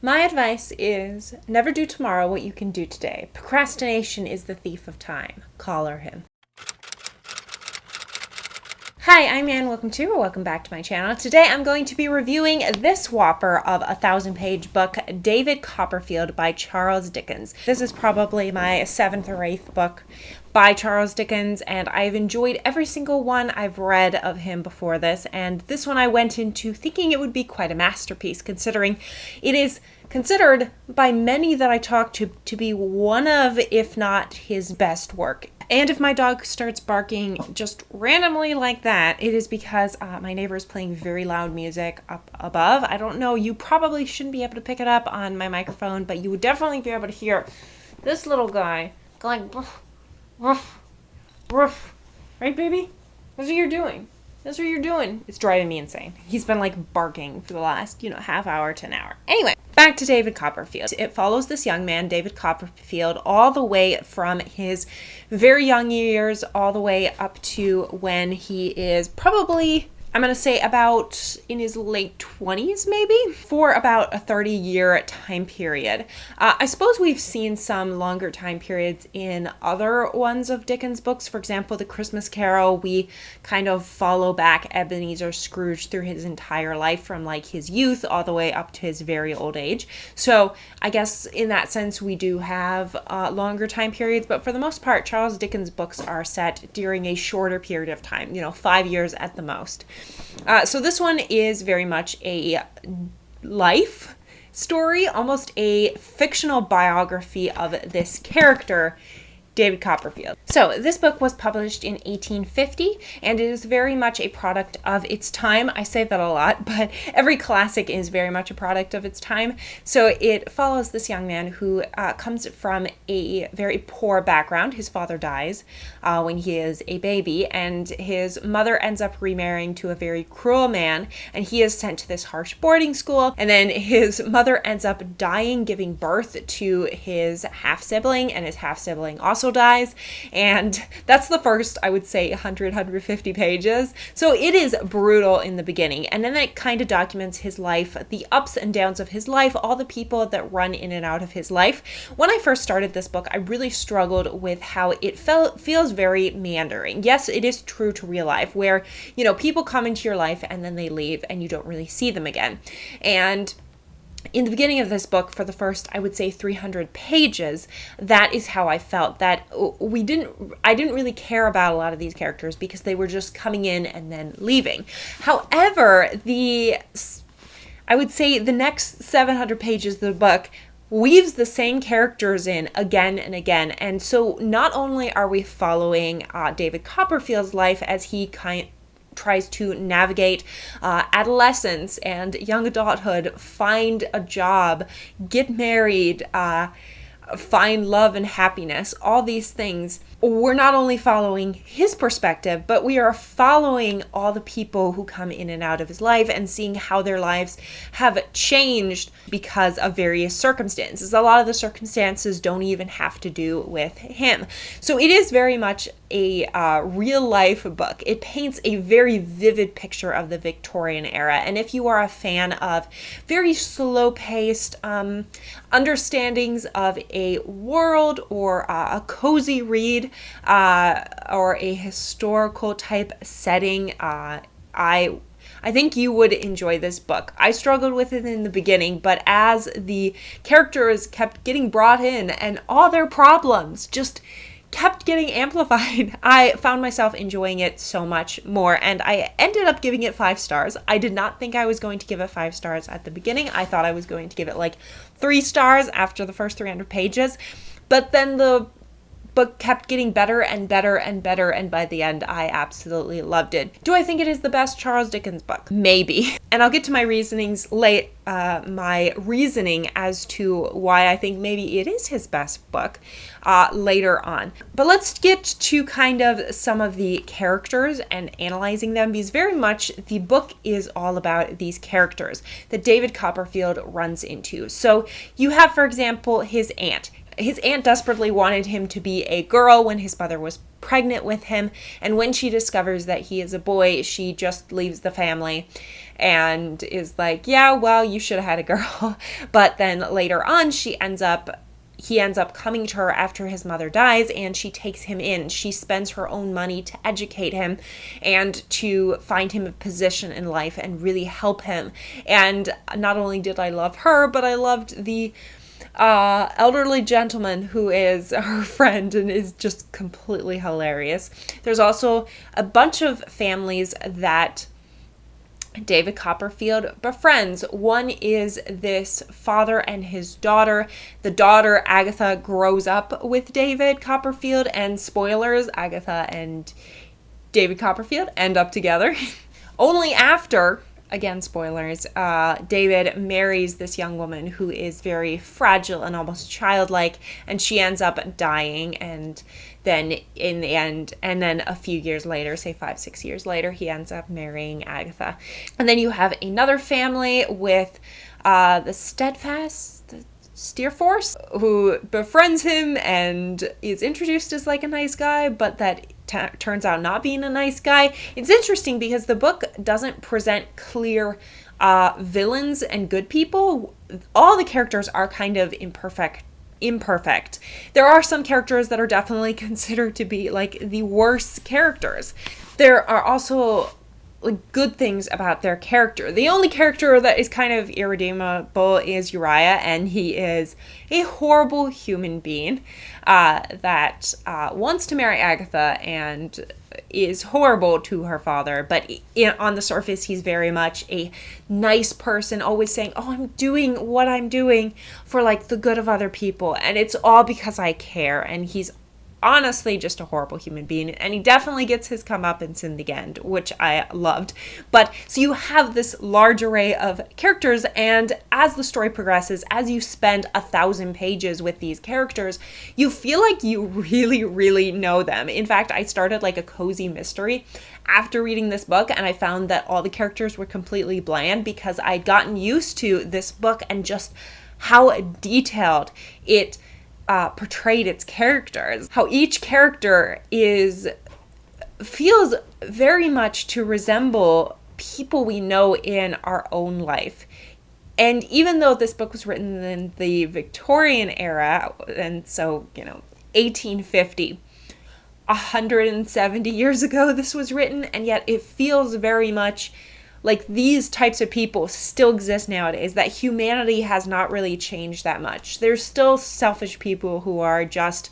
My advice is never do tomorrow what you can do today. Procrastination is the thief of time. Collar him. Hi, I'm Ann. Welcome back to my channel. Today I'm going to be reviewing this whopper of a 1,000-page book, David Copperfield by Charles Dickens. This is probably my 7th or 8th book by Charles Dickens, and I've enjoyed every single one I've read of him before this, and this one I went into thinking it would be quite a masterpiece, considering it is considered by many that I talk to be one of, if not his best work. And if my dog starts barking just randomly like that, it is because my neighbor is playing very loud music up above. I don't know, you probably shouldn't be able to pick it up on my microphone, but you would definitely be able to hear this little guy going woof, woof. Right, baby? That's what you're doing. That's what you're doing. It's driving me insane. He's been like barking for the last, half hour to an hour. Anyway, back to David Copperfield. It follows this young man, David Copperfield, all the way from his very young years all the way up to when he is probably, I'm going to say about in his late 20s maybe, for about a 30-year time period. I suppose we've seen some longer time periods in other ones of Dickens' books. For example, The Christmas Carol, we kind of follow back Ebenezer Scrooge through his entire life from like his youth all the way up to his very old age. So I guess in that sense we do have longer time periods, but for the most part Charles Dickens' books are set during a shorter period of time, 5 years at the most. So this one is very much a life story, almost a fictional biography of this character, David Copperfield. So this book was published in 1850, and it is very much a product of its time. I say that a lot, but every classic is very much a product of its time. So it follows this young man who comes from a very poor background. His father dies when he is a baby, and his mother ends up remarrying to a very cruel man, and he is sent to this harsh boarding school, and then his mother ends up dying, giving birth to his half-sibling, and his half-sibling also dies, and that's the first, I would say, 150 pages. So it is brutal in the beginning, and then it kind of documents his life, the ups and downs of his life, all the people that run in and out of his life. When I first started this book, I really struggled with how it feels very meandering. Yes, it is true to real life, where, people come into your life and then they leave and you don't really see them again. And in the beginning of this book, for the first, I would say 300 pages, that is how I felt, that I didn't really care about a lot of these characters because they were just coming in and then leaving. However, I would say the next 700 pages of the book weaves the same characters in again and again. And so not only are we following David Copperfield's life as he tries to navigate adolescence and young adulthood, find a job, get married, find love and happiness, all these things. We're not only following his perspective, but we are following all the people who come in and out of his life and seeing how their lives have changed because of various circumstances. A lot of the circumstances don't even have to do with him. So it is very much a real life book. It paints a very vivid picture of the Victorian era. And if you are a fan of very slow-paced understandings of a world, or a cozy read, or a historical type setting, I think you would enjoy this book. I struggled with it in the beginning, but as the characters kept getting brought in and all their problems just kept getting amplified, I found myself enjoying it so much more, and I ended up giving it 5 stars. I did not think I was going to give it 5 stars at the beginning. I thought I was going to give it like 3 stars after the first 300 pages, but then the book kept getting better and better and better, and by the end I absolutely loved it. Do I think it is the best Charles Dickens book? Maybe. And I'll get to my reasoning as to why I think maybe it is his best book later on. But let's get to kind of some of the characters and analyzing them, because very much the book is all about these characters that David Copperfield runs into. So you have, for example, his aunt. his aunt desperately wanted him to be a girl when his mother was pregnant with him. And when she discovers that he is a boy, she just leaves the family and is like, yeah, well, you should have had a girl. But then later on, he ends up coming to her after his mother dies, and she takes him in. She spends her own money to educate him and to find him a position in life and really help him. And not only did I love her, but I loved the elderly gentleman who is her friend and is just completely hilarious. There's also a bunch of families that David Copperfield befriends. One is this father and his daughter. The daughter, Agatha, grows up with David Copperfield, and spoilers, Agatha and David Copperfield end up together. Only after, again, spoilers, David marries this young woman who is very fragile and almost childlike, and she ends up dying. And then in the end, and then a few years later, say 5-6 years later, he ends up marrying Agatha. And then you have another family with the Steerforth, who befriends him and is introduced as like a nice guy, but that turns out not being a nice guy. It's interesting because the book doesn't present clear villains and good people. All the characters are kind of imperfect. There are some characters that are definitely considered to be like the worst characters. There are also like good things about their character. The only character that is kind of irredeemable is Uriah, and he is a horrible human being that wants to marry Agatha and is horrible to her father, but on the surface he's very much a nice person, always saying, oh, I'm doing what I'm doing for like the good of other people, and it's all because I care. And he's honestly just a horrible human being, and he definitely gets his comeuppance in the end, which I loved. But so you have this large array of characters, and as the story progresses, as you spend 1,000 pages with these characters, you feel like you really, really know them. In fact, I started like a cozy mystery after reading this book, and I found that all the characters were completely bland because I'd gotten used to this book and just how detailed it portrayed its characters, how each character feels very much to resemble people we know in our own life. And even though this book was written in the Victorian era, and so 1850, 170 years ago this was written, and yet it feels very much like these types of people still exist nowadays, that humanity has not really changed that much. There's still selfish people who are just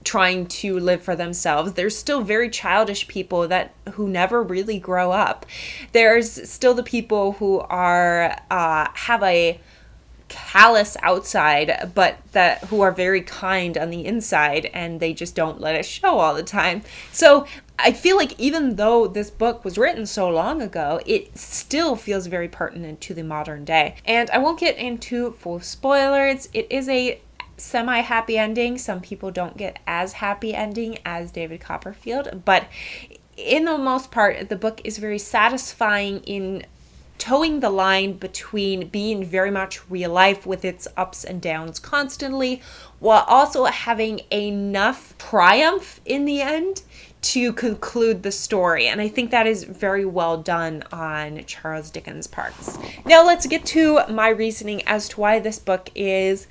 trying to live for themselves. There's still very childish people who never really grow up. There's still the people who have a callous outside, but who are very kind on the inside, and they just don't let it show all the time. So I feel like even though this book was written so long ago, it still feels very pertinent to the modern day. And I won't get into full spoilers. It is a semi-happy ending. Some people don't get as happy ending as David Copperfield, but in the most part, the book is very satisfying in towing the line between being very much real life with its ups and downs constantly, while also having enough triumph in the end to conclude the story. And I think that is very well done on Charles Dickens' parts. Now let's get to my reasoning as to why this book is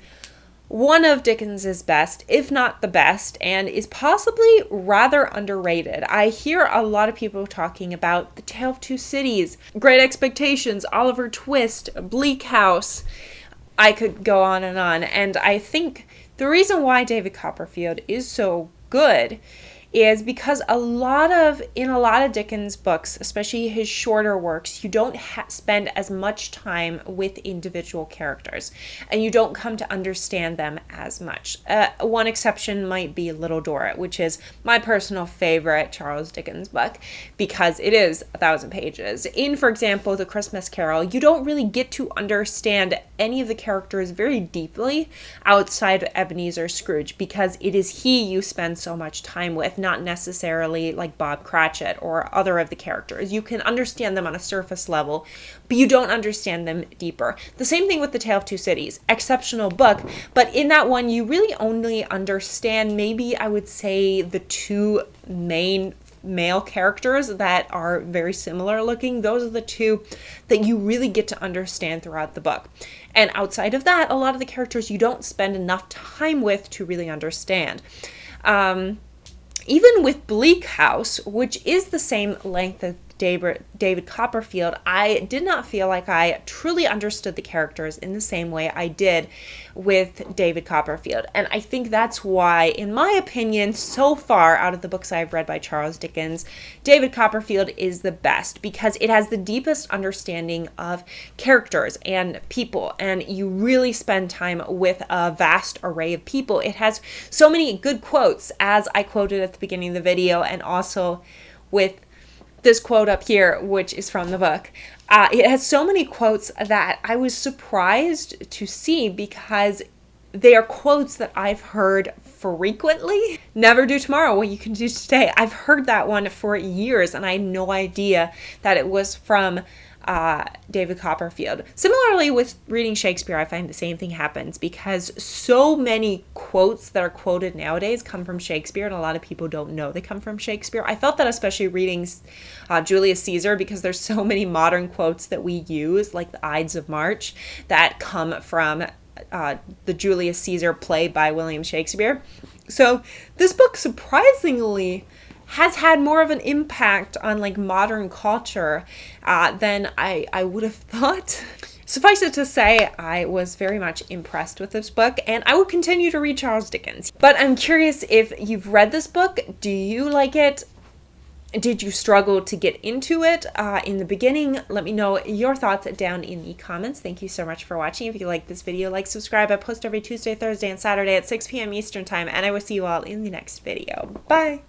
one of Dickens's best, if not the best, and is possibly rather underrated. I hear a lot of people talking about The Tale of Two Cities, Great Expectations, Oliver Twist, Bleak House. I could go on, and I think the reason why David Copperfield is so good is because in a lot of Dickens books, especially his shorter works, you don't spend as much time with individual characters, and you don't come to understand them as much. One exception might be Little Dorrit, which is my personal favorite Charles Dickens book because it is 1,000 pages. In, for example, The Christmas Carol, you don't really get to understand any of the characters very deeply outside of Ebenezer Scrooge because it is he you spend so much time with. not necessarily like Bob Cratchit or other of the characters. You can understand them on a surface level, but you don't understand them deeper. The same thing with The Tale of Two Cities. Exceptional book, but in that one, you really only understand, maybe I would say, the two main male characters that are very similar looking. Those are the two that you really get to understand throughout the book. And outside of that, a lot of the characters you don't spend enough time with to really understand. Even with Bleak House, which is the same length as David Copperfield, I did not feel like I truly understood the characters in the same way I did with David Copperfield. And I think that's why, in my opinion, so far out of the books I've read by Charles Dickens, David Copperfield is the best, because it has the deepest understanding of characters and people, and you really spend time with a vast array of people. It has so many good quotes, as I quoted at the beginning of the video, and also with this quote up here, which is from the book. It has so many quotes that I was surprised to see, because they are quotes that I've heard frequently. Never do tomorrow what you can do today. I've heard that one for years, and I had no idea that it was from David Copperfield. Similarly, with reading Shakespeare, I find the same thing happens, because so many quotes that are quoted nowadays come from Shakespeare, and a lot of people don't know they come from Shakespeare. I felt that especially reading Julius Caesar, because there's so many modern quotes that we use, like the Ides of March, that come from the Julius Caesar play by William Shakespeare. So this book surprisingly has had more of an impact on like modern culture than I would have thought. Suffice it to say, I was very much impressed with this book, and I will continue to read Charles Dickens. But I'm curious if you've read this book. Do you like it? Did you struggle to get into it in the beginning? Let me know your thoughts down in the comments. Thank you so much for watching. If you like this video, like, subscribe. I post every Tuesday, Thursday, and Saturday at 6 p.m. Eastern Time, and I will see you all in the next video. Bye!